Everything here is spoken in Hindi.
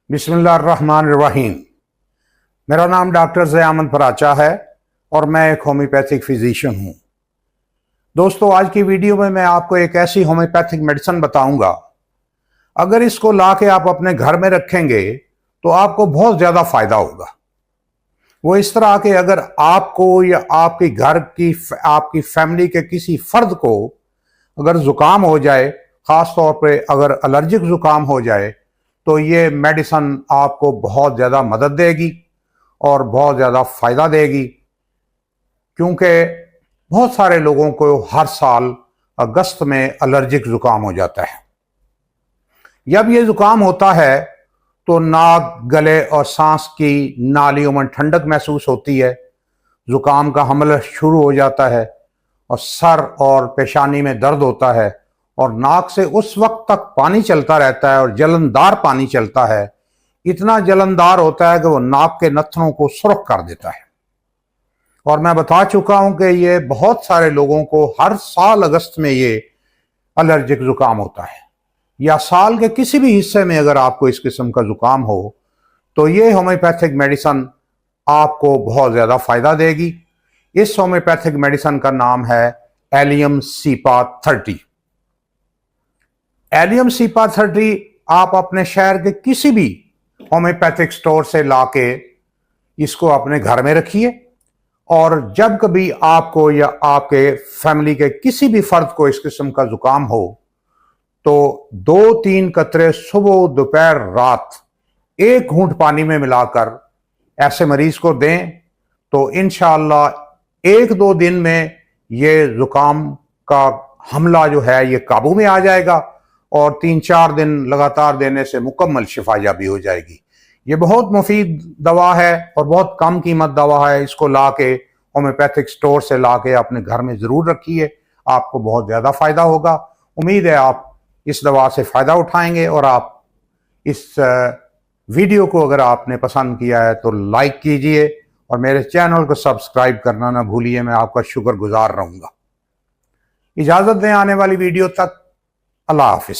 बिस्मिल्लाहिर्रहमानिर्रहीम। मेरा नाम डॉक्टर ज़ियामत पराचा है और मैं एक होम्योपैथिक फिजिशियन हूँ। दोस्तों, आज की वीडियो में मैं आपको एक ऐसी होम्योपैथिक मेडिसिन बताऊंगा, अगर इसको ला के आप अपने घर में रखेंगे तो आपको बहुत ज़्यादा फ़ायदा होगा। वो इस तरह के, अगर आपको या आपके घर की आपकी फैमिली के किसी फर्द को अगर ज़ुकाम हो जाए, ख़ास तौर पे अगर एलर्जिक ज़ुकाम हो जाए, तो ये मेडिसिन आपको बहुत ज़्यादा मदद देगी और बहुत ज़्यादा फ़ायदा देगी। क्योंकि बहुत सारे लोगों को हर साल अगस्त में एलर्जिक ज़ुकाम हो जाता है। जब ये ज़ुकाम होता है तो नाक, गले और सांस की नालियों में ठंडक महसूस होती है, ज़ुकाम का हमला शुरू हो जाता है और सर और पेशानी में दर्द होता है और नाक से उस वक्त तक पानी चलता रहता है और जलनदार पानी चलता है। इतना जलनदार होता है कि वो नाक के नथनों को सुर्ख कर देता है। और मैं बता चुका हूं कि ये बहुत सारे लोगों को हर साल अगस्त में ये एलर्जिक ज़ुकाम होता है, या साल के किसी भी हिस्से में अगर आपको इस किस्म का ज़ुकाम हो तो ये होम्योपैथिक मेडिसिन आपको बहुत ज़्यादा फ़ायदा देगी। इस होम्योपैथिक मेडिसिन का नाम है एलियम सीपा 30। एलियम सीपा 30 आप अपने शहर के किसी भी होम्योपैथिक स्टोर से लाके इसको अपने घर में रखिए, और जब कभी आपको या आपके फैमिली के किसी भी फर्द को इस किस्म का ज़ुकाम हो तो 2-3 कतरे सुबह, दोपहर, रात एक घूंट पानी में मिलाकर ऐसे मरीज को दें तो इंशाअल्लाह 1-2 दिन में ये ज़ुकाम का हमला जो है ये काबू में आ जाएगा और 3-4 दिन लगातार देने से मुकम्मल शिफायाबी हो जाएगी। ये बहुत मुफीद दवा है और बहुत कम कीमत दवा है। इसको ला के होम्योपैथिक स्टोर से ला के अपने घर में ज़रूर रखिए, आपको बहुत ज़्यादा फ़ायदा होगा। उम्मीद है आप इस दवा से फ़ायदा उठाएंगे। और आप इस वीडियो को अगर आपने पसंद किया है तो लाइक कीजिए और मेरे चैनल को सब्सक्राइब करना ना भूलिए, मैं आपका शुक्रगुजार रहूँगा। इजाज़त दें आने वाली वीडियो तक। अल्लाह हाफिज़।